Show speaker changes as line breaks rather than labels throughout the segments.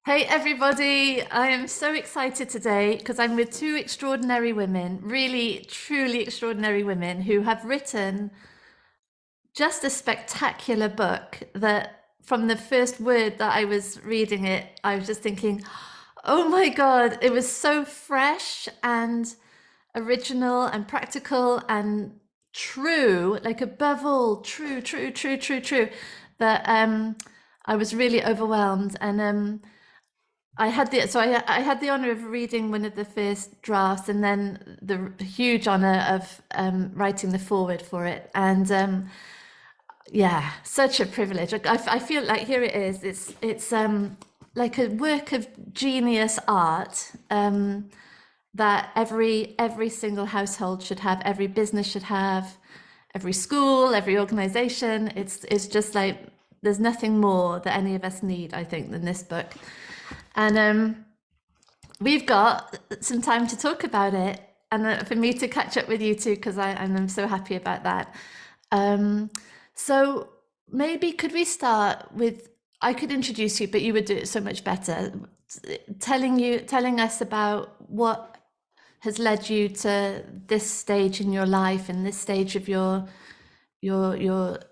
Hey everybody, I am so excited today because I'm with two extraordinary women, really, truly extraordinary women who have written just a spectacular book that from the first word that I was reading it, I was just thinking, oh my God, it was so fresh and original and practical and true, like above all, true, that I was really overwhelmed. And I had the honor of reading one of the first drafts, and then the huge honor of writing the foreword for it. And yeah, such a privilege. I feel like here it is. It's like a work of genius art that every single household should have, every business should have, every school, every organization. It's just like there's nothing more that any of us need, I think, than this book. And we've got some time to talk about it, and for me to catch up with you too, because I'm so happy about that. Um, so maybe could we start with, I could introduce you, but you would do it so much better, telling us about what has led you to this stage in your life and this stage of your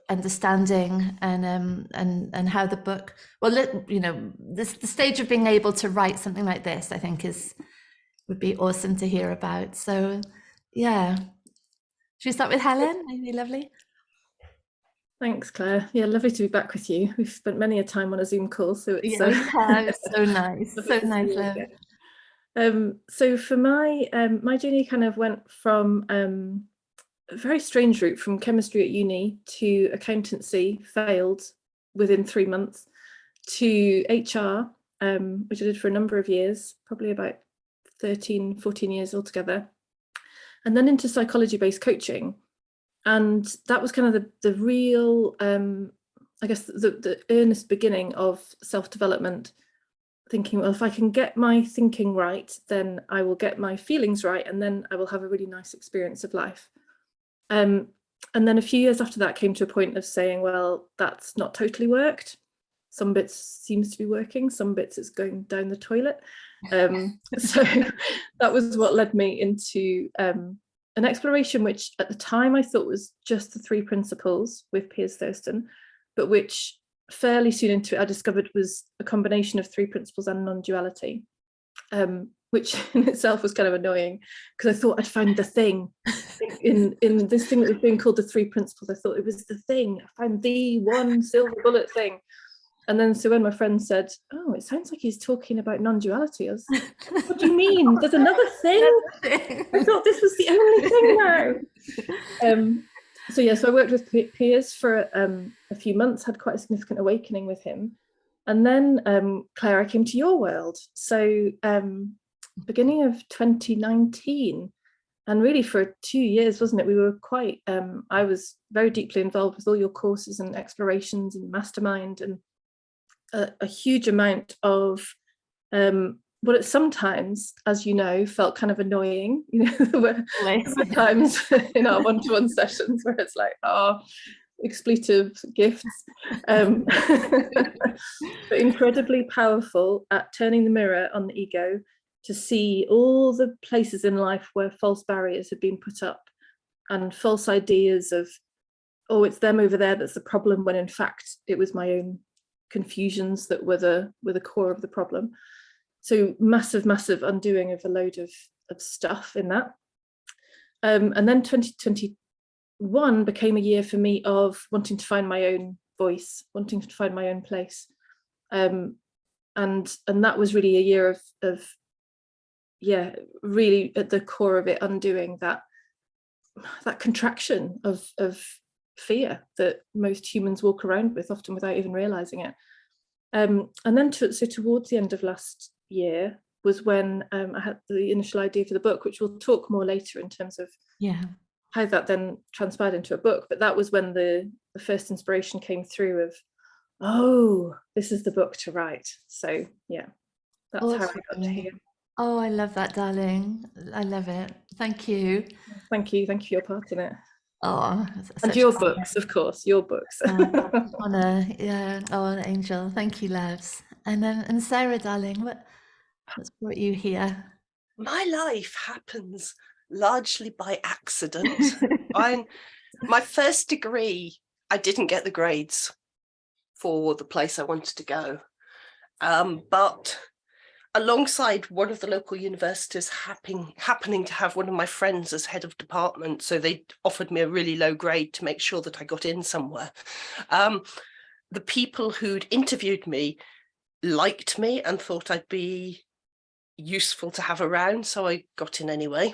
understanding, and how the book, well, this the stage of being able to write something like this, I think is would be awesome to hear about. So yeah, should we start with Helen? Maybe lovely.
Thanks, Claire. Yeah, lovely to be back with you. We've spent many a time on a Zoom call, so it's
Yeah, we have. So nice,
lovely
so
to see
nice,
you
love.
again. So for my journey kind of went from a very strange route from chemistry at uni to accountancy, failed within 3 months, to HR, which I did for a number of years, probably about 13, 14 years altogether, and then into psychology-based coaching. And that was kind of the real, I guess, the earnest beginning of self-development, thinking, well, if I can get my thinking right, then I will get my feelings right, and then I will have a really nice experience of life. And then a few years after that came to a point of saying, well, that's not totally worked. Some bits seems to be working, some bits is going down the toilet. So that was what led me into an exploration which at the time I thought was just the three principles with Piers Thurston, but which fairly soon into it I discovered was a combination of three principles and non-duality, which in itself was kind of annoying because I thought I'd found the thing in this thing that was being called the three principles. I thought it was the thing. I found the one silver bullet thing. And then so when my friend said, oh, it sounds like he's talking about non-duality, I was, what do you mean? There's another thing? I thought this was the only thing now. So yeah, so I worked with Piers for a few months, had quite a significant awakening with him. And then Clare, I came to your world. So beginning of 2019, and really for 2 years, wasn't it? We were quite, I was very deeply involved with all your courses and explorations and mastermind, and a huge amount of what it sometimes, as you know, felt kind of annoying. You know, there were times in our one-to-one sessions where it's like, oh, expletive gifts, but incredibly powerful at turning the mirror on the ego to see all the places in life where false barriers have been put up and false ideas of, oh, it's them over there that's the problem, when in fact it was my own confusions that were the core of the problem. So massive undoing of a load of stuff in that. And then 2021 became a year for me of wanting to find my own voice, wanting to find my own place. And that was really a year of yeah, really at the core of it, undoing that contraction of fear that most humans walk around with, often without even realizing it. And then so towards the end of last year was when I had the initial idea for the book, which we'll talk more later in terms of how that then transpired into a book. But that was when the first inspiration came through of, oh, this is the book to write. So yeah, that's how I got to here.
Oh, I love that, darling. I love it. Thank you.
Thank you for your part in it.
Oh,
And
such
your books, of course, your books.
honor. Yeah. Oh, an angel. Thank you, loves. And Sarah, darling, what's brought you here?
My life happens largely by accident. My first degree, I didn't get the grades for the place I wanted to go. But alongside one of the local universities happening to have one of my friends as head of department, so they offered me a really low grade to make sure that I got in somewhere. The people who'd interviewed me liked me and thought I'd be useful to have around, so I got in anyway.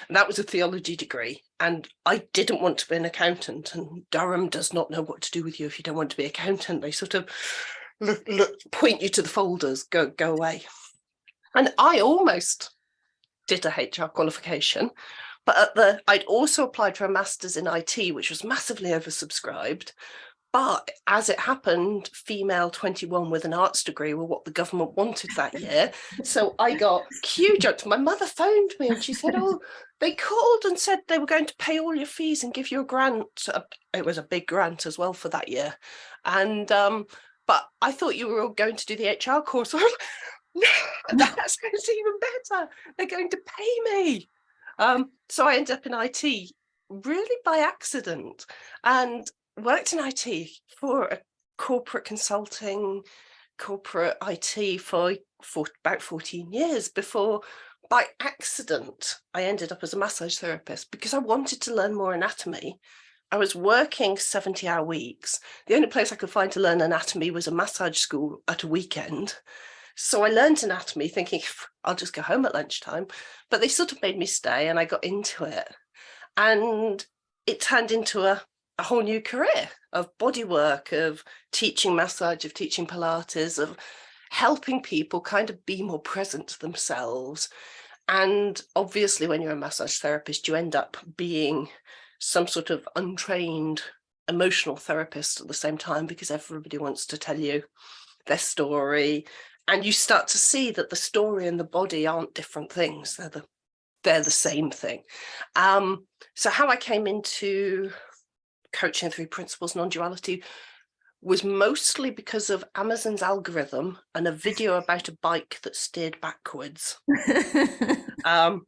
And that was a theology degree, and I didn't want to be an accountant, and Durham does not know what to do with you if you don't want to be an accountant. They sort of point you to the folders, go away. And I almost did a HR qualification, but I'd also applied for a master's in IT, which was massively oversubscribed. But as it happened, female 21 with an arts degree were what the government wanted that year. So I got huge. My mother phoned me and she said, oh, they called and said they were going to pay all your fees and give you a grant. It was a big grant as well for that year. And but I thought you were all going to do the HR course. No, that sounds even better. They're going to pay me. So I ended up in IT really by accident, and worked in IT for a corporate consulting, corporate IT for about 14 years before, by accident, I ended up as a massage therapist because I wanted to learn more anatomy. I was working 70-hour weeks. The only place I could find to learn anatomy was a massage school at a weekend. So I learned anatomy thinking, I'll just go home at lunchtime. But they sort of made me stay, and I got into it. And it turned into a whole new career of bodywork, of teaching massage, of teaching Pilates, of helping people kind of be more present to themselves. And obviously, when you're a massage therapist, you end up being some sort of untrained emotional therapist at the same time, because everybody wants to tell you their story. And you start to see that the story and the body aren't different things. They're the same thing. So how I came into coaching through principles non-duality was mostly because of Amazon's algorithm and a video about a bike that steered backwards. And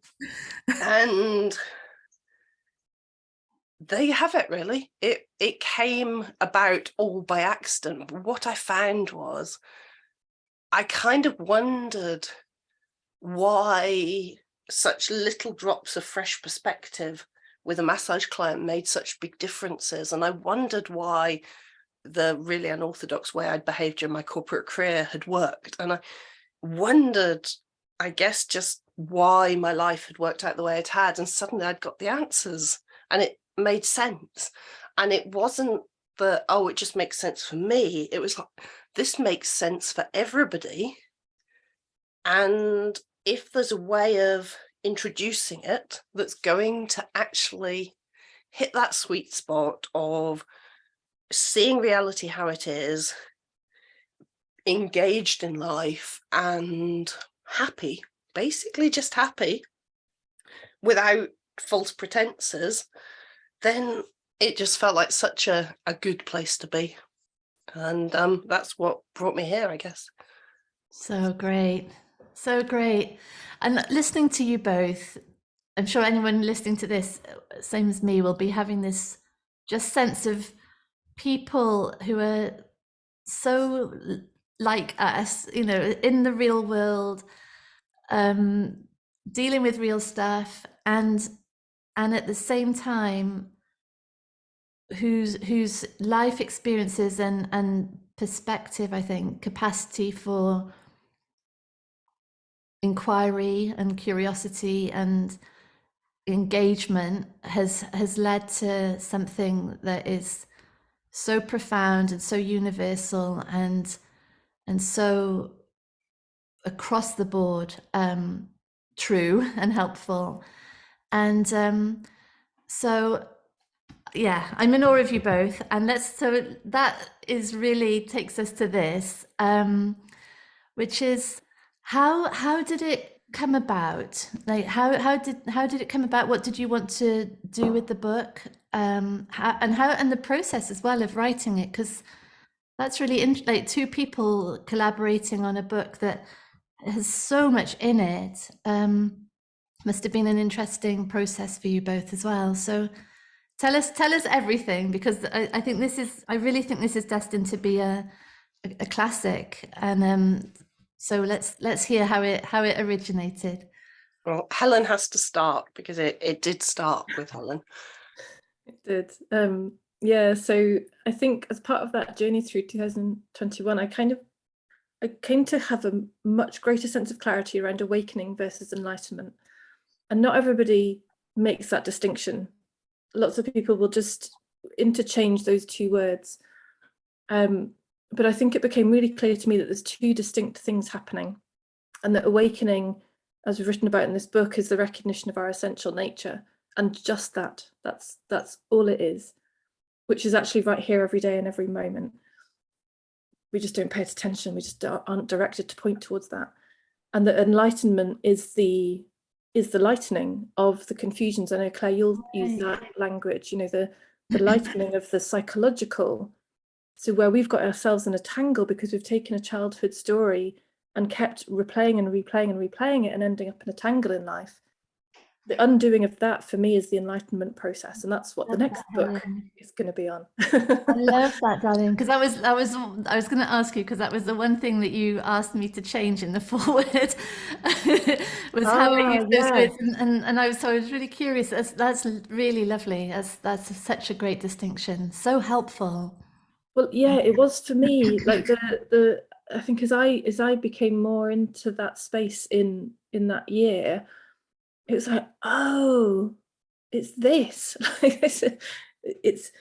there you have it, really. It came about all by accident. But what I found was I kind of wondered why such little drops of fresh perspective with a massage client made such big differences. And I wondered why the really unorthodox way I'd behaved during my corporate career had worked. And I wondered, I guess, just why my life had worked out the way it had. And suddenly I'd got the answers, and it made sense. And it wasn't that, oh, it just makes sense for me. It was like, this makes sense for everybody. And if there's a way of introducing it that's going to actually hit that sweet spot of seeing reality how it is, engaged in life, and happy, basically just happy, without false pretenses, then it just felt like such a good place to be. And that's what brought me here, I guess.
So great. So great. And listening to you both, I'm sure anyone listening to this, same as me, will be having this just sense of people who are so like us, you know, in the real world, dealing with real stuff, and at the same time, whose life experiences and perspective, I think, capacity for inquiry and curiosity and engagement has led to something that is so profound and so universal and so across the board true and helpful. And so yeah, I'm in awe of you both. And so that is really takes us to this, which is how did it come about? Like how did it come about? What did you want to do with the book? And the process as well of writing it? Because That's really like two people collaborating on a book that has so much in it. Must have been an interesting process for you both as well. So tell us everything, because I think I really think this is destined to be a classic. And so let's hear how it originated.
Well, Helen has to start, because it did start with Helen.
It did. Yeah, so I think as part of that journey through 2021, I came to have a much greater sense of clarity around awakening versus enlightenment. And not everybody makes that distinction. Lots of people will just interchange those two words. But I think it became really clear to me that there's two distinct things happening, and that awakening, as we've written about in this book, is the recognition of our essential nature. And just that's all it is, which is actually right here every day and every moment. We just don't pay attention. We just aren't directed to point towards that. And that enlightenment is the lightening of the confusions. I know, Claire, you'll use that language, the lightening of the psychological. So where we've got ourselves in a tangle because we've taken a childhood story and kept replaying and replaying and replaying it and ending up in a tangle in life. The undoing of that for me is the enlightenment process, and that's what the next book is going to be on.
I love that, darling, because I was going to ask you, because that was the one thing that you asked me to change in the forward was how I use those words, and I was really curious. That's really lovely. That's such a great distinction. So helpful.
Well, yeah, it was for me. Like the I think as I became more into that space in that year, it was like, oh, it's this. Like it's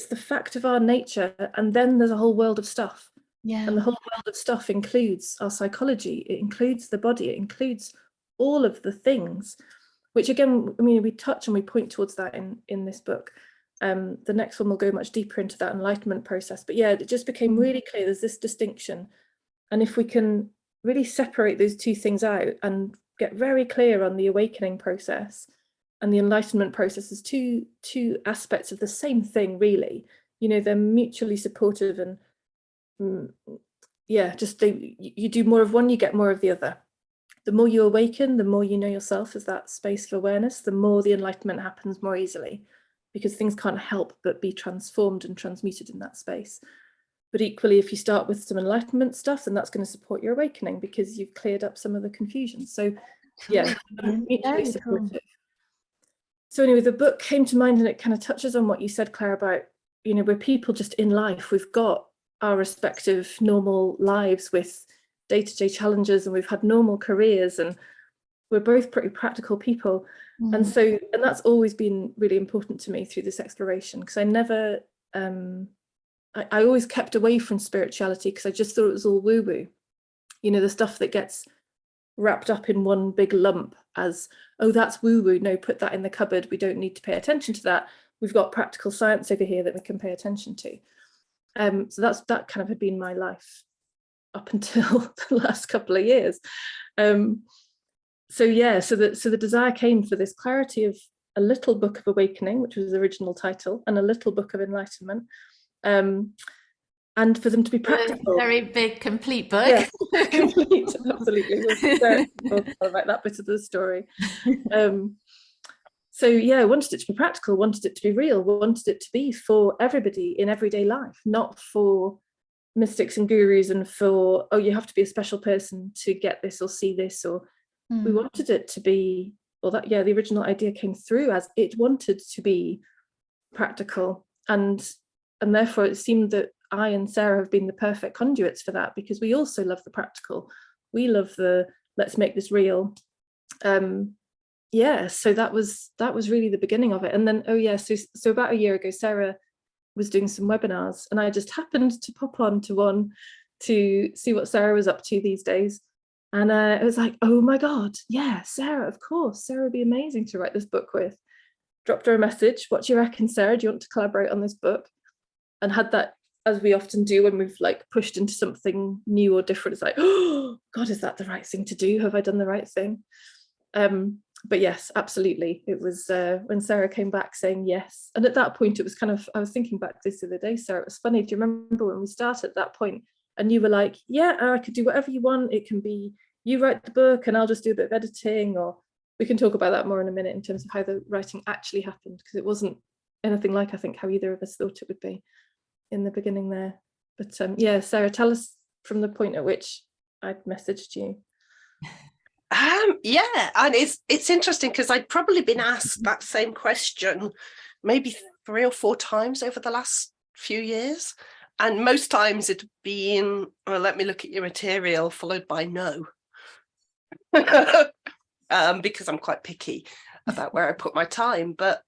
the fact of our nature, and then there's a whole world of stuff.
Yeah.
And the whole world of stuff includes our psychology, it includes the body, it includes all of the things, which again, I mean, we touch and we point towards that in this book. The next one will go much deeper into that enlightenment process. But yeah, it just became really clear there's this distinction. And if we can really separate those two things out and get very clear on the awakening process and the enlightenment process as two aspects of the same thing, really, they're mutually supportive, and yeah, just you do more of one, you get more of the other. The more you awaken, the more you know yourself as that space of awareness, the more the enlightenment happens more easily, because things can't help but be transformed and transmuted in that space. But equally, if you start with some enlightenment stuff, then that's going to support your awakening because you've cleared up some of the confusion. So yeah, mutually supportive. Cool. So anyway, the book came to mind, and it kind of touches on what you said, Claire, about, we're people just in life. We've got our respective normal lives with day-to-day challenges, and we've had normal careers, and we're both pretty practical people. And that's always been really important to me through this exploration, because I never I always kept away from spirituality because I just thought it was all woo-woo, the stuff that gets wrapped up in one big lump as, oh, that's woo-woo, no, put that in the cupboard, we don't need to pay attention to that, we've got practical science over here that we can pay attention to. So that kind of had been my life up until the last couple of years. So the desire came for this clarity of a little book of awakening, which was the original title, and a little book of enlightenment, and for them to be practical.
A very big, complete book.
Yeah, complete, absolutely. We'll talk about that bit of the story. So yeah, I wanted it to be practical, wanted it to be real, wanted it to be for everybody in everyday life, not for mystics and gurus and for, oh, you have to be a special person to get this or see this, or we wanted it to be, the original idea came through as it wanted to be practical, and therefore it seemed that I and Sarah have been the perfect conduits for that, because we also love the practical, we love the let's make this real. So that was really the beginning of it. And then so about a year ago, Sarah was doing some webinars, and I just happened to pop on to one to see what Sarah was up to these days, and it was like, oh my god, yeah, Sarah, of course, Sarah would be amazing to write this book with. Dropped her a message, what do you reckon, Sarah, do you want to collaborate on this book? And had that, as we often do when we've like pushed into something new or different, it's like, oh god, is that the right thing to do, have I done the right thing? but yes, absolutely. It was when Sarah came back saying yes. And at that point, it was kind of, I was thinking back this the other day, Sarah, it was funny. Do you remember when we started at that point and you were like, yeah, I could do whatever you want. It can be you write the book and I'll just do a bit of editing, or we can talk about that more in a minute in terms of how the writing actually happened, because it wasn't anything like, I think, how either of us thought it would be in the beginning there. But yeah, Sarah, tell us from the point at which I'd messaged you.
Yeah, and it's interesting because I'd probably been asked that same question maybe 3 or 4 times over the last few years, and most times it'd been, well, let me look at your material, followed by no. Because I'm quite picky about where I put my time, but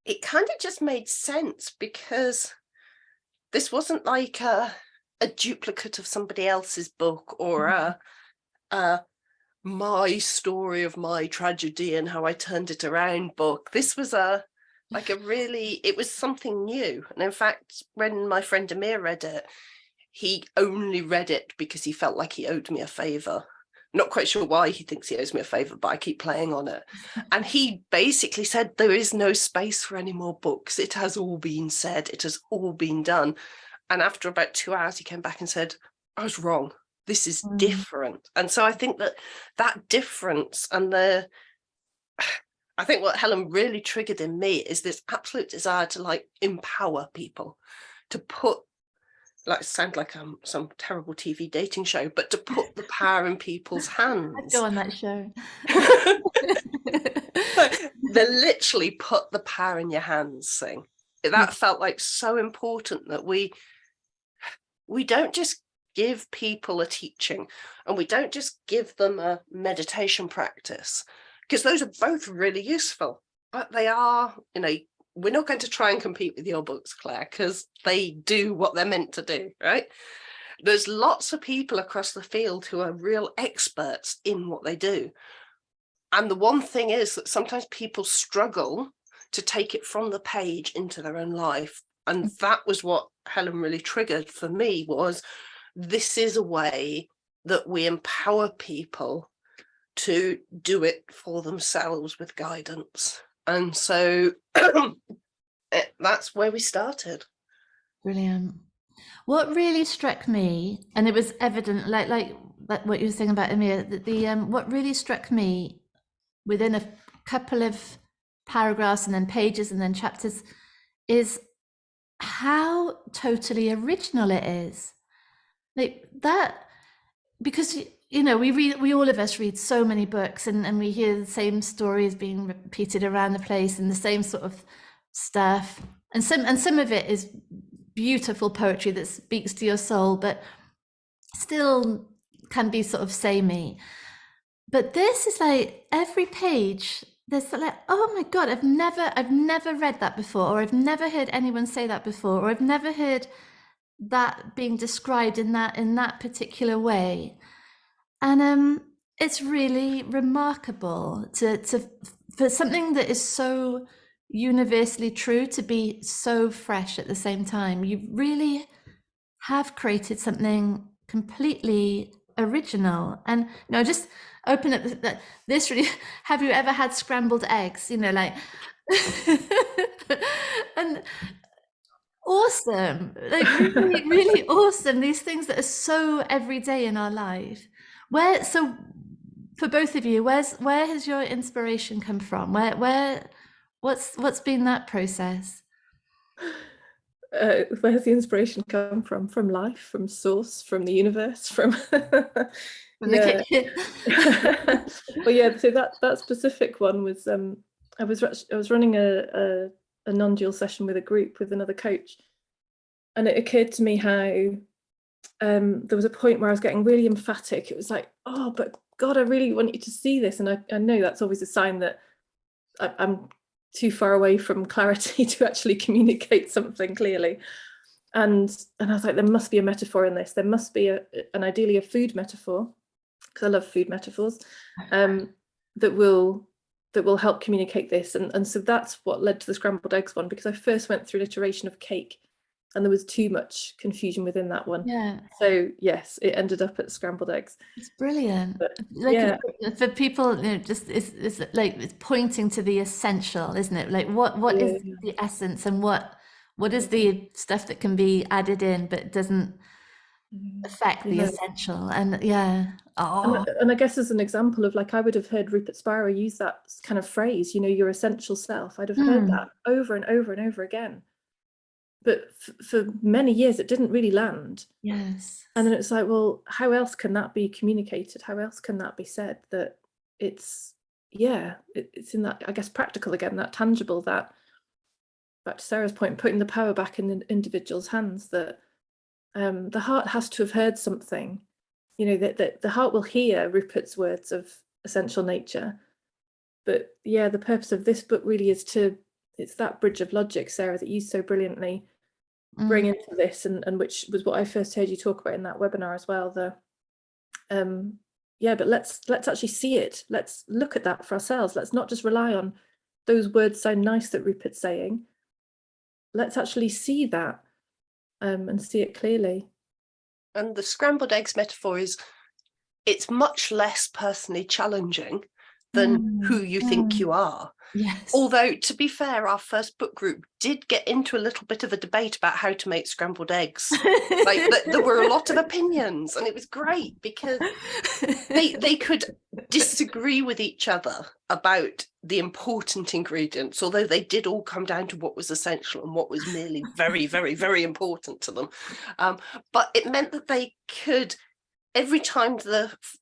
it kind of just made sense because this wasn't like a duplicate of somebody else's book or a my story of my tragedy and how I turned it around book. This was it was something new. And in fact, when my friend Amir read it, he only read it because he felt like he owed me a favor. Not quite sure why he thinks he owes me a favor, but I keep playing on it. And he basically said, there is no space for any more books. It has all been said. It has all been done. And after about 2 hours, he came back and said, I was wrong. This is different. And so I think that difference and I think what Helen really triggered in me is this absolute desire to like empower people, to put, like, sound like some terrible TV dating show, but to put the power in people's hands.
I'd go on that show.
They literally put the power in your hands thing. That felt like so important, that we don't just give people a teaching and we don't just give them a meditation practice, because those are both really useful, but they are, we're not going to try and compete with your books, Claire, because they do what they're meant to do, right? There's lots of people across the field who are real experts in what they do. And the one thing is that sometimes people struggle to take it from the page into their own life. And that was what Helen really triggered for me, was this is a way that we empower people to do it for themselves with guidance. And so that's where we started.
Brilliant. What really struck me, and it was evident, like what you were saying about Amir, that what really struck me within a couple of paragraphs and then pages and then chapters is how totally original it is. Like that, because we all of us read so many books and we hear the same stories being repeated around the place and the same sort of stuff, and some of it is beautiful poetry that speaks to your soul, but still can be sort of samey. But this is like every page there's like, oh my God, I've never read that before, or I've never heard anyone say that before, or I've never heard that being described in that particular way. And it's really remarkable for something that is so universally true to be so fresh at the same time. You really have created something completely original. And just open up this really, have you ever had scrambled eggs? Like and awesome, like really, really awesome. These things that are so everyday in our life. So for both of you, where has your inspiration come from? What's been that process?
Where has the inspiration come from? From life, from source, from the universe, from
The kitchen.
Well, yeah. So that specific one was I was running a non-dual session with a group with another coach, and it occurred to me how there was a point where I was getting really emphatic. It was like, oh, but God, I really want you to see this, and I know that's always a sign that I'm too far away from clarity to actually communicate something clearly. And I was like, there must be a metaphor in this. There must be an ideally a food metaphor, because I love food metaphors, that will help communicate this. And so that's what led to the scrambled eggs one, because I first went through an iteration of cake, and there was too much confusion within that one.
Yeah,
So yes, it ended up at scrambled eggs.
it's brilliant.
But
Like
yeah,
for people, you know, just it's like it's pointing to the essential, isn't it? Like what is
yeah,
the essence, and what is the stuff that can be added in but doesn't affect the
yeah.
essential? And yeah, oh,
And I guess as an example of, like, I would have heard Rupert Spira use that kind of phrase, you know, your essential self. I'd have heard
mm,
that over and over and over again. But for many years, it didn't really land.
yes.
And then it's like, well, how else can that be communicated? How else can that be said? That it's, yeah, it's in that, I guess, practical again, that tangible, that, back to Sarah's point, putting the power back in the individual's hands, that the heart has to have heard something, you know, that the heart will hear Rupert's words of essential nature. But yeah, the purpose of this book really is it's that bridge of logic, Sarah, that you so brilliantly bring
Mm,
into this, and which was what I first heard you talk about in that webinar as well. Yeah, but let's actually see it. Let's look at that for ourselves. Let's not just rely on those words sound nice that Rupert's saying. Let's actually see that, and see it clearly.
And the scrambled eggs metaphor is, it's much less personally challenging than who you think you are.
yes.
Although, to be fair, our first book group did get into a little bit of a debate about how to make scrambled eggs. Like, there were a lot of opinions, and it was great because they could disagree with each other about the important ingredients, although they did all come down to what was essential and what was merely very, very, very important to them. But it meant that they could, every time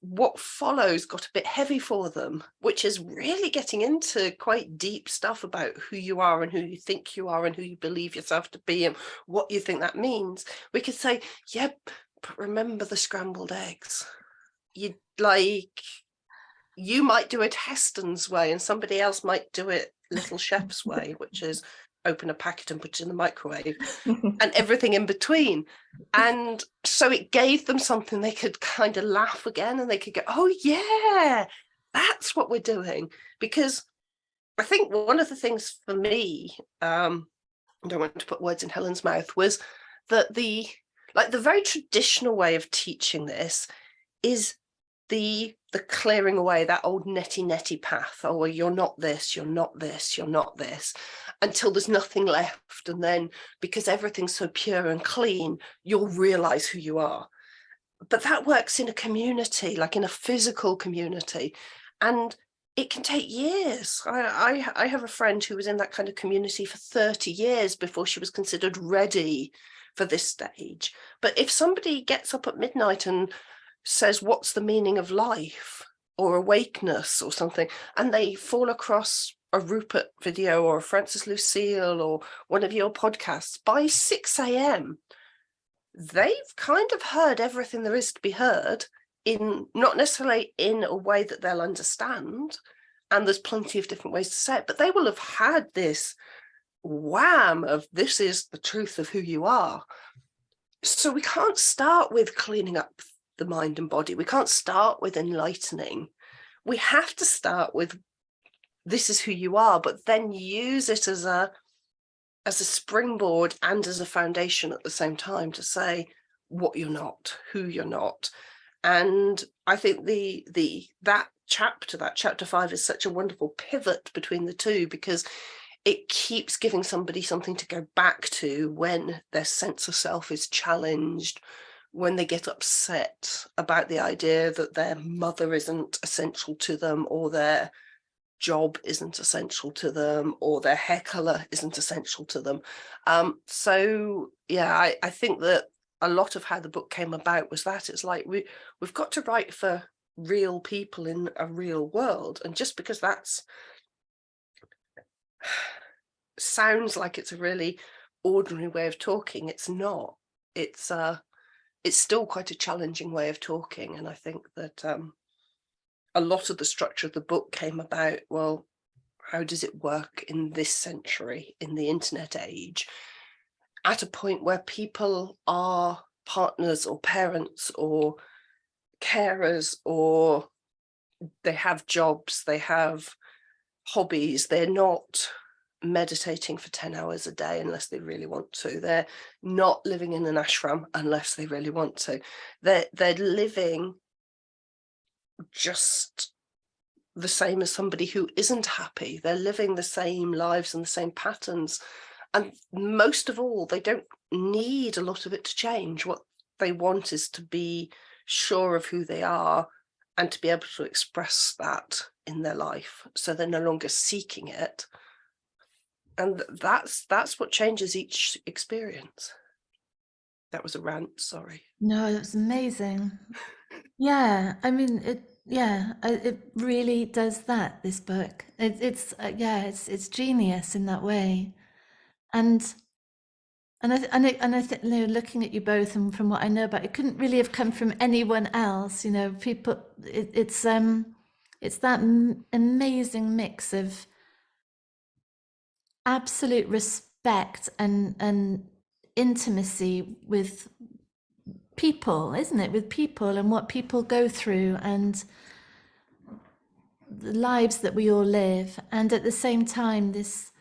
what follows got a bit heavy for them, which is really getting into quite deep stuff about who you are and who you think you are and who you believe yourself to be and what you think that means, we could say, yeah, but remember the scrambled eggs. You might do it Heston's way and somebody else might do it Little Chef's way, which is open a packet and put it in the microwave, and everything in between. And so it gave them something they could kind of laugh again, and they could go, oh yeah, that's what we're doing. Because I think one of the things for me, I don't want to put words in Helen's mouth, was that the very traditional way of teaching this is the clearing away, that old netty path. Oh, well, you're not this, you're not this, you're not this, until there's nothing left. And then, because everything's so pure and clean, you'll realize who you are. But that works in a community, like in a physical community, and it can take years. I have a friend who was in that kind of community for 30 years before she was considered ready for this stage. But if somebody gets up at midnight and says, what's the meaning of life or awakeness or something, and they fall across a Rupert video or a Francis Lucille or one of your podcasts, by 6 a.m. they've kind of heard everything there is to be heard, in not necessarily in a way that they'll understand, and there's plenty of different ways to say it, but they will have had this wham of, this is the truth of who you are. So we can't start with cleaning up the mind and body. We can't start with enlightening. We have to start with, this is who you are, but then use it as a springboard and as a foundation at the same time to say what you're not, who you're not. And I think that chapter 5 is such a wonderful pivot between the two, because it keeps giving somebody something to go back to when their sense of self is challenged, when they get upset about the idea that their mother isn't essential to them, or their job isn't essential to them, or their hair color isn't essential to them. So yeah, I think that a lot of how the book came about was that it's like we've got to write for real people in a real world, and just because that's sounds like it's a really ordinary way of talking, it's not. It's still quite a challenging way of talking, and I think that a lot of the structure of the book came about, well, how does it work in this century, in the internet age, at a point where people are partners or parents or carers, or they have jobs, they have hobbies, they're not meditating for 10 hours a day unless they really want to. They're not living in an ashram unless they really want to. They're living just the same as somebody who isn't happy. They're living the same lives and the same patterns. And most of all, they don't need a lot of it to change. What they want is to be sure of who they are and to be able to express that in their life. So they're no longer seeking it. And that's what changes each experience. That was a rant, sorry.
No, it was amazing. Yeah, I mean, it really does that, this book. It's genius in that way. And I think, you know, looking at you both and from what I know about it, couldn't really have come from anyone else. You know, people. It's that amazing mix of absolute respect and intimacy with people, isn't it? With people and what people go through and the lives that we all live, and at the same time, this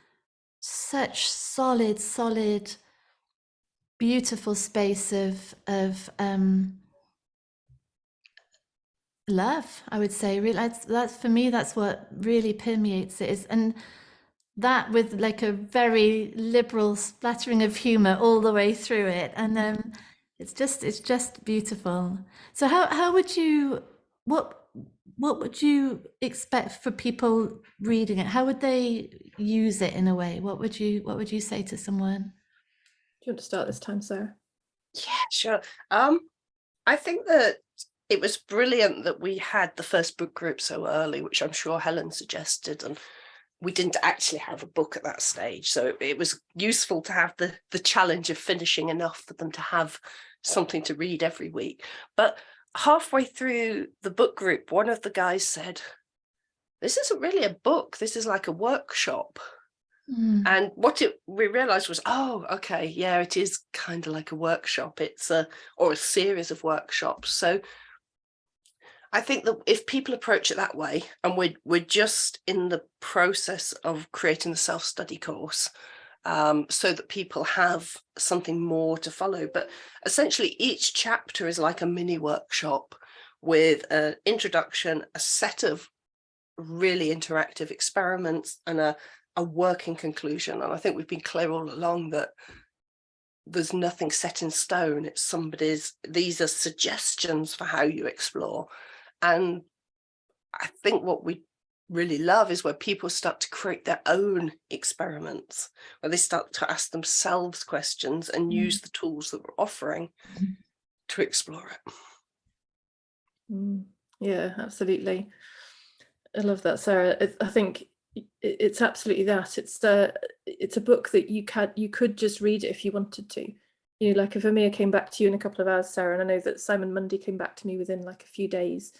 such solid beautiful space of love, I would say. Really, that's for me, that's what really permeates it, is, and that with like a very liberal splattering of humor all the way through it. And it's just beautiful. So how would you, what would you expect for people reading it? How would they use it in a way? What would you say to someone?
Do you want to start this time, Sarah?
Yeah, sure. I think that it was brilliant that we had the first book group so early, which I'm sure Helen suggested, and we didn't actually have a book at that stage. So it was useful to have the challenge of finishing enough for them to have something to read every week. But halfway through the book group, one of the guys said, "This isn't really a book, this is like a workshop." And what we realized was, oh, okay, yeah, it is kind of like a workshop. It's a series of workshops. So I think that if people approach it that way, and we're just in the process of creating the self-study course, so that people have something more to follow. But essentially, each chapter is like a mini workshop with an introduction, a set of really interactive experiments, and a working conclusion. And I think we've been clear all along that there's nothing set in stone. It's these are suggestions for how you explore. And I think what we really love is where people start to create their own experiments, where they start to ask themselves questions and use the tools that we're offering to explore it.
Yeah, absolutely. I love that, Sarah. I think it's absolutely that. It's a book that you could just read it if you wanted to. You know, like if Amir came back to you in a couple of hours, Sarah, and I know that Simon Mundy came back to me within like a few days,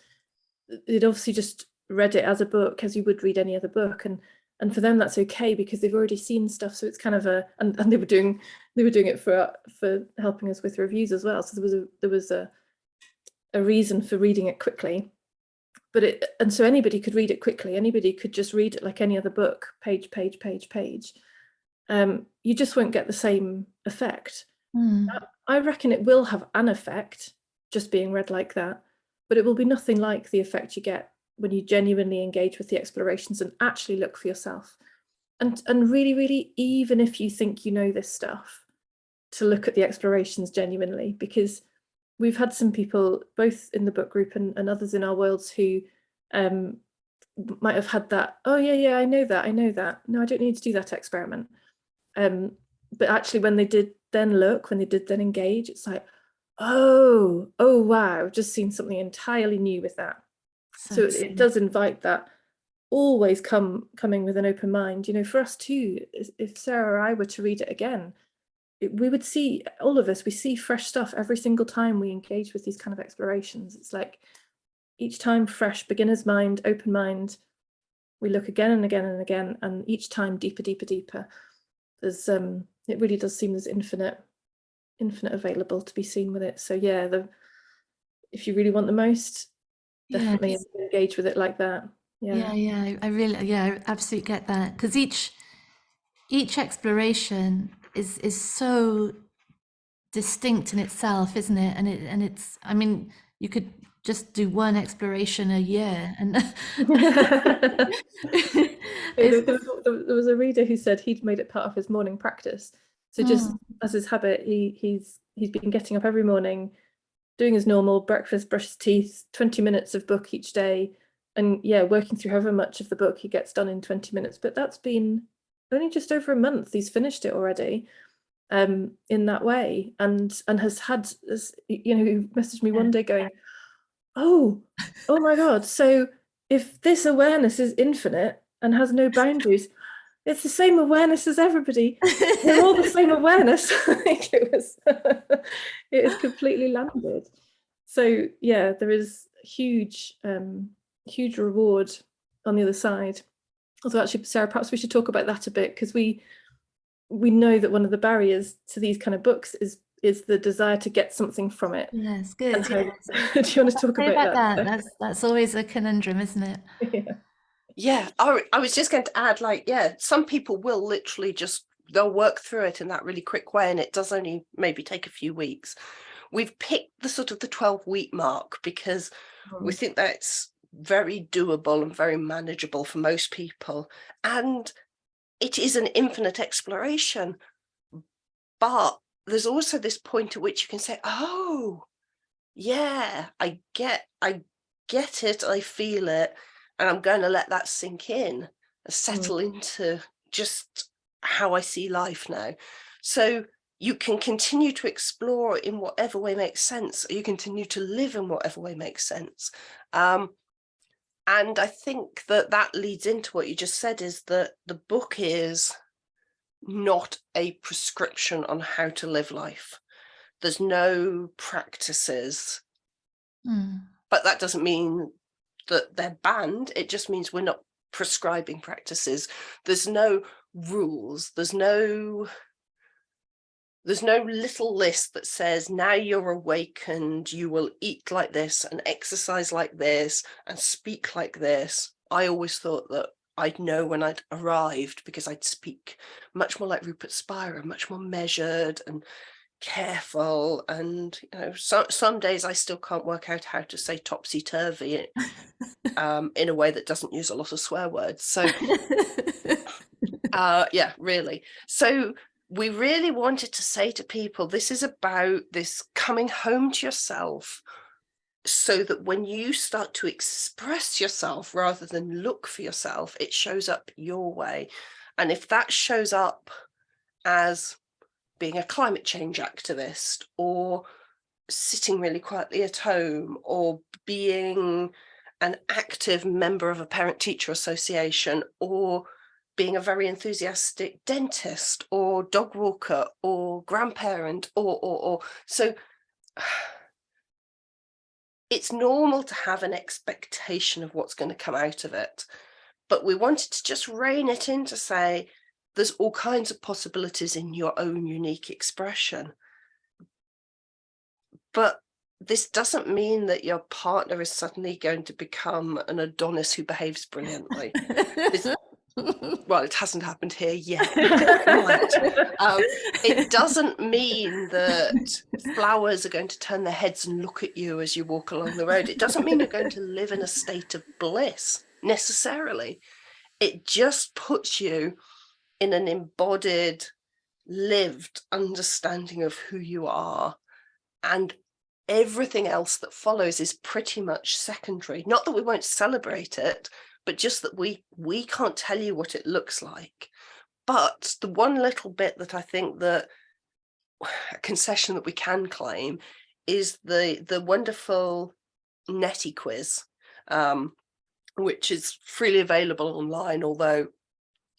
they'd obviously just read it as a book as you would read any other book, and for them that's okay because they've already seen stuff. So it's kind of and they were doing it for helping us with reviews as well. So there was a reason for reading it quickly. And so anybody could read it quickly. Anybody could just read it like any other book, page. You just won't get the same effect. I reckon it will have an effect just being read like that, but it will be nothing like the effect you get when you genuinely engage with the explorations and actually look for yourself. And really, even if you think you know this stuff, to look at the explorations genuinely, because we've had some people, both in the book group and others in our worlds, who might have had that, oh yeah, I know that. No, I don't need to do that experiment. But actually when they did then engage, it's like, oh wow, I've just seen something entirely new with that. So it does invite that, always coming with an open mind. You know, for us too, if Sarah or I were to read it again, we would see, all of us, we see fresh stuff every single time we engage with these kind of explorations. It's like each time fresh, beginner's mind, open mind. We look again and again and again, and each time deeper. There's it really does seem there's infinite available to be seen with it. So yeah, if you really want the most, definitely engage with it like that.
I absolutely get that, because each exploration is so distinct in itself, isn't it? And it's, I mean, you could just do one exploration a year, and
There,
it's,
there was a reader who said he'd made it part of his morning practice. So just as his habit, he's been getting up every morning, doing his normal breakfast, brush his teeth, 20 minutes of book each day, and yeah, working through however much of the book he gets done in 20 minutes. But that's been only just over a month. He's finished it already, in that way, and has had, you know, he messaged me one day going, oh my God, so if this awareness is infinite and has no boundaries, it's the same awareness as everybody. We're all the same awareness. Like it was, it is completely landed. So yeah, there is huge, huge reward on the other side. Although actually, Sarah, perhaps we should talk about that a bit, because we know that one of the barriers to these kind of books is the desire to get something from it.
yes, good.
How, do you want to talk
Say
about
about
that?
that. That's always a conundrum, isn't it?
Yeah.
Yeah, I was just going to add, like, yeah, some people will literally just, they'll work through it in that really quick way, and it does only maybe take a few weeks. We've picked the sort of the 12-week mark because we think that's very doable and very manageable for most people. And it is an infinite exploration. But there's also this point at which you can say, oh, yeah, I get it, I feel it, and I'm going to let that sink in and settle into just how I see life now. So you can continue to explore in whatever way makes sense, or you continue to live in whatever way makes sense. And I think that leads into what you just said, is that the book is not a prescription on how to live life. There's no practices. But that doesn't mean that they're banned. It just means we're not prescribing practices. There's no rules. There's no little list that says, now you're awakened, you will eat like this and exercise like this and speak like this. I always thought that I'd know when I'd arrived, because I'd speak much more like Rupert Spira, much more measured and careful, and you know, some days I still can't work out how to say topsy-turvy in a way that doesn't use a lot of swear words. So yeah, really. So we really wanted to say to people, this is about this coming home to yourself, so that when you start to express yourself rather than look for yourself, it shows up your way. And if that shows up as being a climate change activist, or sitting really quietly at home, or being an active member of a parent-teacher association, or being a very enthusiastic dentist or dog walker or grandparent, or so it's normal to have an expectation of what's going to come out of it. But we wanted to just rein it in to say, there's all kinds of possibilities in your own unique expression. But this doesn't mean that your partner is suddenly going to become an Adonis who behaves brilliantly. Well, it hasn't happened here yet. It doesn't mean that flowers are going to turn their heads and look at you as you walk along the road. It doesn't mean you're going to live in a state of bliss necessarily. It just puts you in an embodied, lived understanding of who you are, and everything else that follows is pretty much secondary. Not that we won't celebrate it, but just that we can't tell you what it looks like. But the one little bit that I think that a concession that we can claim is the wonderful Netty quiz, which is freely available online, although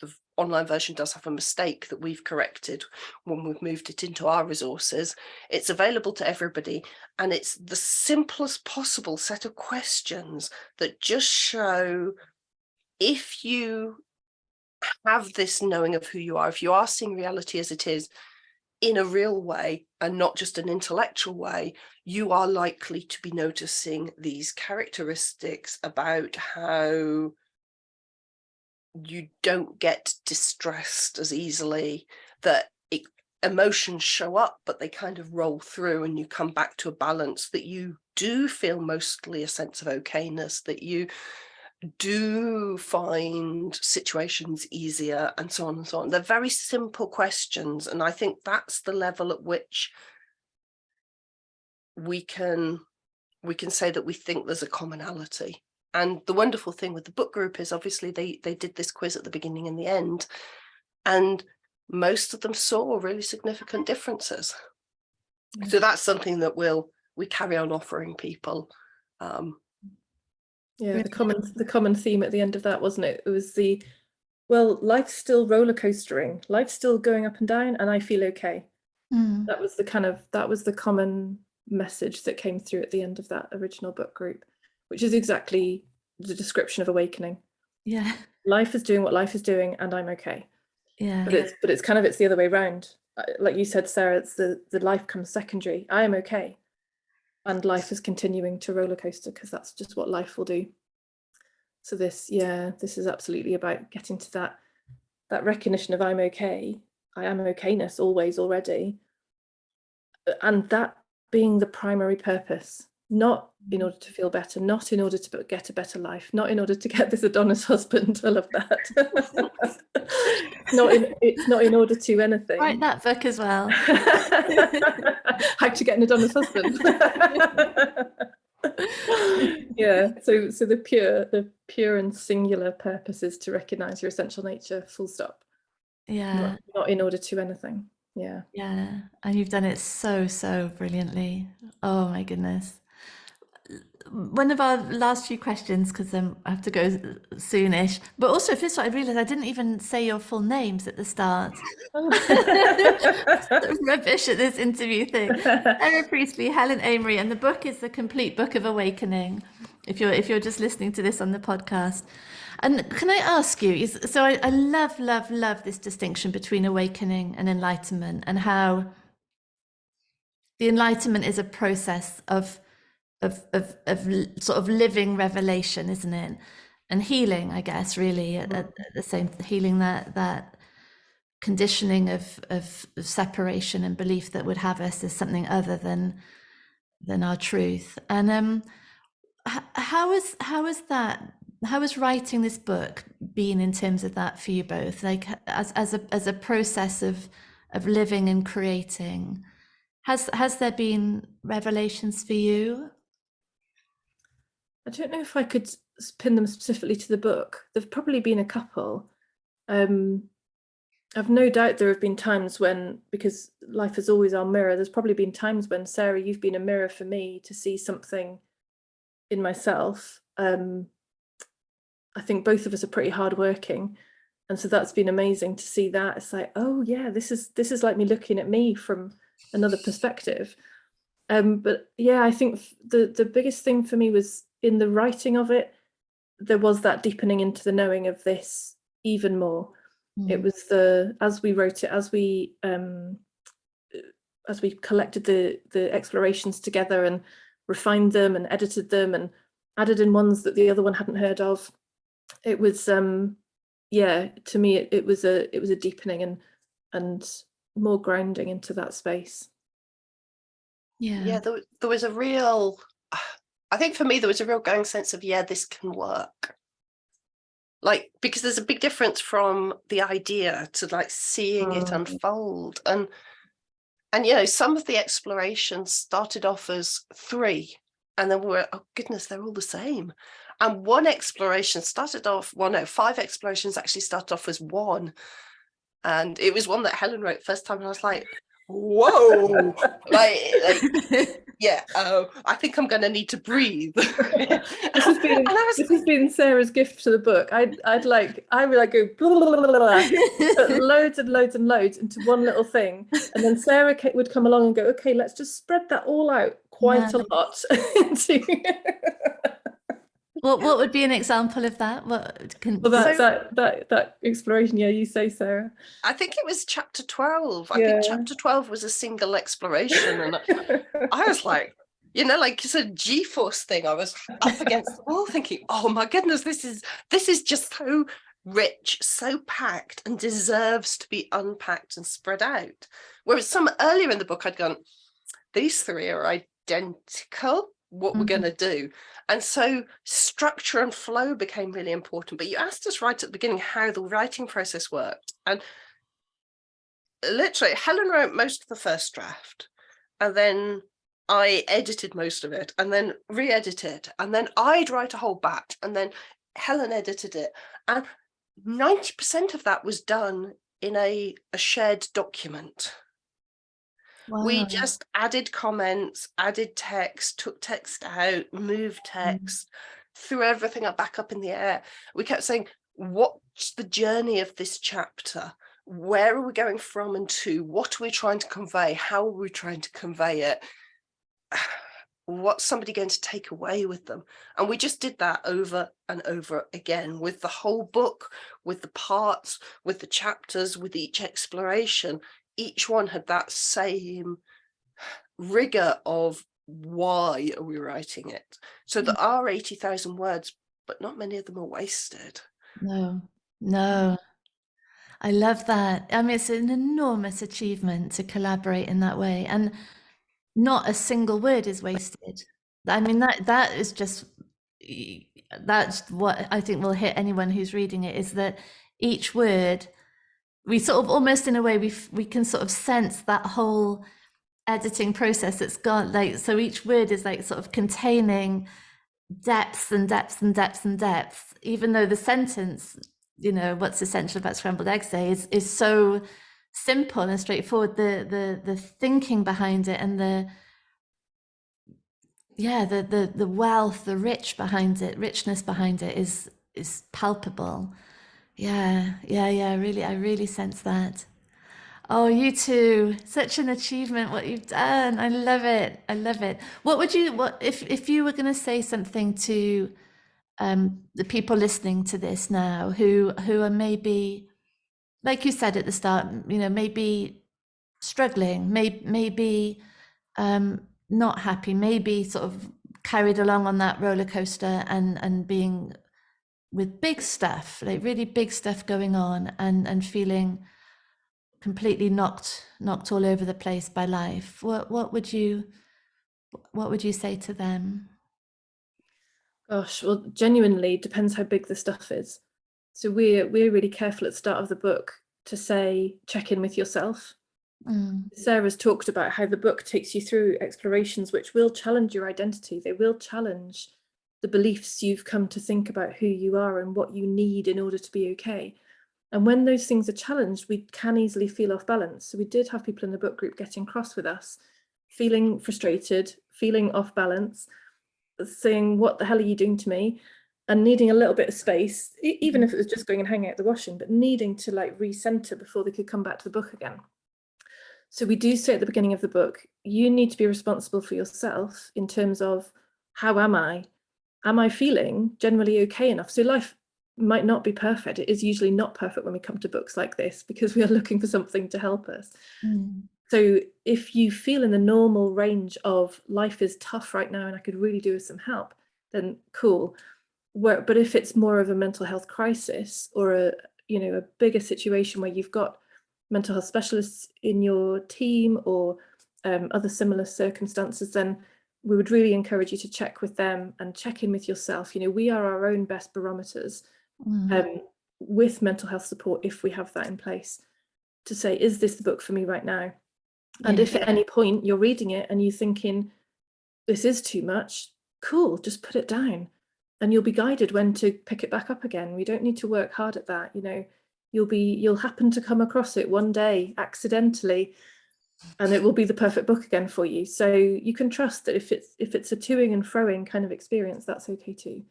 the online version does have a mistake that we've corrected when we've moved it into our resources. It's available to everybody, and it's the simplest possible set of questions that just show, if you have this knowing of who you are, if you are seeing reality as it is in a real way and not just an intellectual way, you are likely to be noticing these characteristics about how you don't get distressed as easily, that emotions show up, but they kind of roll through, and you come back to a balance, that you do feel mostly a sense of okayness, that you do find situations easier, and so on and so on. They're very simple questions, and I think that's the level at which we can say that we think there's a commonality. And the wonderful thing with the book group is, obviously they did this quiz at the beginning and the end, and most of them saw really significant differences. So that's something that we carry on offering people.
Yeah, the common theme at the end of that, wasn't it? It was life's still roller coastering, life's still going up and down, and I feel okay. That was the common message that came through at the end of that original book group, which is exactly the description of awakening.
Yeah.
Life is doing what life is doing, and I'm okay.
Yeah.
But it's the other way around. Like you said, Sarah, it's the life comes secondary. I am okay, and life is continuing to roller coaster, because that's just what life will do. So this is absolutely about getting to that recognition of I'm okay. I am okayness always, already, and that being the primary purpose, not in order to feel better, not in order to get a better life, not in order to get this Adonis husband. I love that. It's not in order to anything.
Write that book as well.
How to get an Adonis husband. Yeah, so the pure and singular purpose is to recognize your essential nature, full stop.
Yeah.
Not in order to anything. Yeah.
Yeah. And you've done it so brilliantly. Oh my goodness. One of our last few questions, because I have to go soonish, but also first of all, I realized I didn't even say your full names at the start. Rubbish at this interview thing. Sarah Priestley, Helen Amory, and the book is The Complete Book of Awakening, if you're just listening to this on the podcast. And can I ask you, so I love this distinction between awakening and enlightenment, and how the enlightenment is a process of sort of living revelation, isn't it? And healing, I guess, really at the same, healing that conditioning of separation and belief that would have us as something other than our truth. And how has writing this book been in terms of that for you both? Like as a process of living and creating, has there been revelations for you?
I don't know if I could pin them specifically to the book. There've probably been a couple. I've no doubt there have been times when, because life is always our mirror, there's probably been times when, Sarah, you've been a mirror for me to see something in myself. I think both of us are pretty hardworking, and so that's been amazing to see that. It's like, oh yeah, this is like me looking at me from another perspective. But yeah, I think the biggest thing for me was in the writing of it, there was that deepening into the knowing of this even more. It was as we wrote it, as we collected the explorations together and refined them and edited them and added in ones that the other one hadn't heard of. It was to me it was a deepening and more grounding into that space.
Yeah, there was a real, I think for me there was a real going sense of, yeah, this can work. Like, because there's a big difference from the idea to like seeing it unfold. And you know, some of the explorations started off as 3, and then we were, oh goodness, they're all the same. And one exploration started off, 5 explorations actually started off as 1. And it was one that Helen wrote first time, and I was like, whoa, like yeah, I think I'm gonna need to breathe.
This has been Sarah's gift to the book. I would go blah, blah, blah, blah, put loads and loads and loads into one little thing, and then Sarah would come along and go, okay, let's just spread that all out quite a lot.
What would be an example of that?
That exploration, yeah, you say, Sarah.
I think it was chapter 12. I think chapter 12 was a single exploration, and I was like, you know, like it's a G-force thing. I was up against the wall thinking, oh my goodness, this is just so rich, so packed, and deserves to be unpacked and spread out. Whereas some earlier in the book I'd gone, these three are identical, what we're going to do. And so structure and flow became really important. But you asked us right at the beginning how the writing process worked. And literally, Helen wrote most of the first draft, and then I edited most of it, and then re-edited, and then I'd write a whole batch, and then Helen edited it. And 90% of that was done in a shared document.
Wow.
We just added comments, added text, took text out, moved text, threw everything back up in the air. We kept saying, what's the journey of this chapter? Where are we going from and to? What are we trying to convey? How are we trying to convey it? What's somebody going to take away with them? And we just did that over and over again with the whole book, with the parts, with the chapters, with each exploration. Each one had that same rigor of why are we writing it? So there are 80,000 words, but not many of them are wasted.
No, no. I love that. I mean, it's an enormous achievement to collaborate in that way, and not a single word is wasted. I mean, that is just, that's what I think will hit anyone who's reading it, is that each word, we sort of almost in a way we can sort of sense that whole editing process that's gone, like, so each word is like sort of containing depths and depths and depths and depths, even though the sentence, you know, what's essential about scrambled eggs day is so simple and straightforward. The thinking behind it, and the wealth, the richness behind it is palpable. Yeah. Really, I really sense that. Oh, you two, such an achievement what you've done. I love it. I love it. What if you were going to say something to the people listening to this now who are maybe, like you said at the start, you know, maybe struggling, maybe not happy, maybe sort of carried along on that roller coaster and being with big stuff, like really big stuff going on, and feeling completely knocked all over the place by life. What would you say to them?
Gosh, well, genuinely depends how big the stuff is. So we're really careful at the start of the book to say, check in with yourself. Sarah's talked about how the book takes you through explorations which will challenge your identity. They will challenge the beliefs you've come to think about who you are and what you need in order to be okay. And when those things are challenged, we can easily feel off balance. So we did have people in the book group getting cross with us, feeling frustrated, feeling off balance, saying, what the hell are you doing to me? And needing a little bit of space, even if it was just going and hanging out the washing, but needing to like recenter before they could come back to the book again. So we do say at the beginning of the book, you need to be responsible for yourself in terms of, how am I? Am I feeling generally okay enough? So life might not be perfect. It is usually not perfect when we come to books like this, because we are looking for something to help us. So if you feel in the normal range of life is tough right now and I could really do with some help, then cool. But if it's more of a mental health crisis, or a bigger situation where you've got mental health specialists in your team, or other similar circumstances, then we would really encourage you to check with them and check in with yourself. You know, we are our own best barometers with mental health support, if we have that in place, to say, is this the book for me right now? And if at any point you're reading it and you're thinking, this is too much, cool, just put it down, and you'll be guided when to pick it back up again. We don't need to work hard at that. You know, you'll happen to come across it one day accidentally, and it will be the perfect book again for you. So you can trust that if it's a toing and froing kind of experience, that's okay too.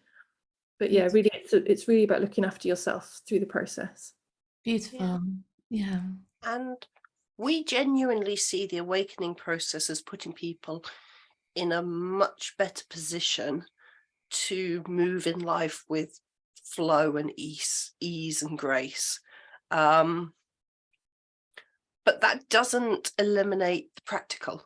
But yeah, really, it's really about looking after yourself through the process.
Beautiful. Yeah.
And we genuinely see the awakening process as putting people in a much better position to move in life with flow and ease and grace. But that doesn't eliminate the practical.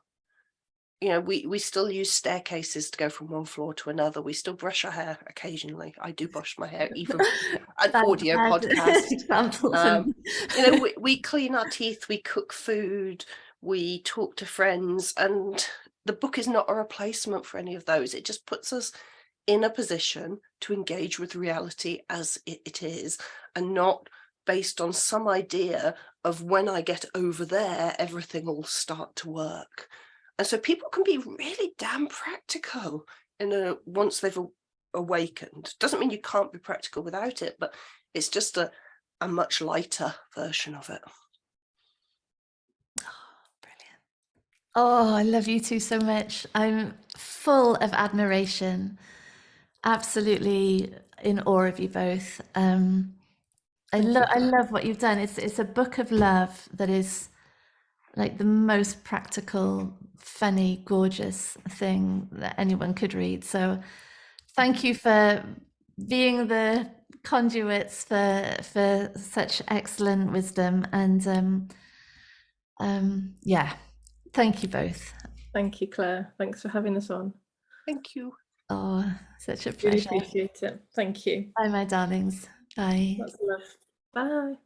you know, we still use staircases to go from one floor to another. We still brush our hair occasionally. I do brush my hair, even for an audio podcast. You know, we clean our teeth, we cook food, we talk to friends, and the book is not a replacement for any of those. It just puts us in a position to engage with reality as it is, and not based on some idea of when I get over there, everything will start to work. And so people can be really damn practical once they've awakened. Doesn't mean you can't be practical without it, but it's just a much lighter version of it.
Oh, I love you two so much. I'm full of admiration, absolutely in awe of you both. I love what you've done. It's a book of love that is like the most practical, funny, gorgeous thing that anyone could read. So thank you for being the conduits for such excellent wisdom, and yeah, thank you both.
Thank you, Claire. Thanks for having us on.
Thank you.
Oh, such a
Really
pleasure.
appreciate it. Thank you.
Bye, my darlings. Bye.
Lots of love. Bye.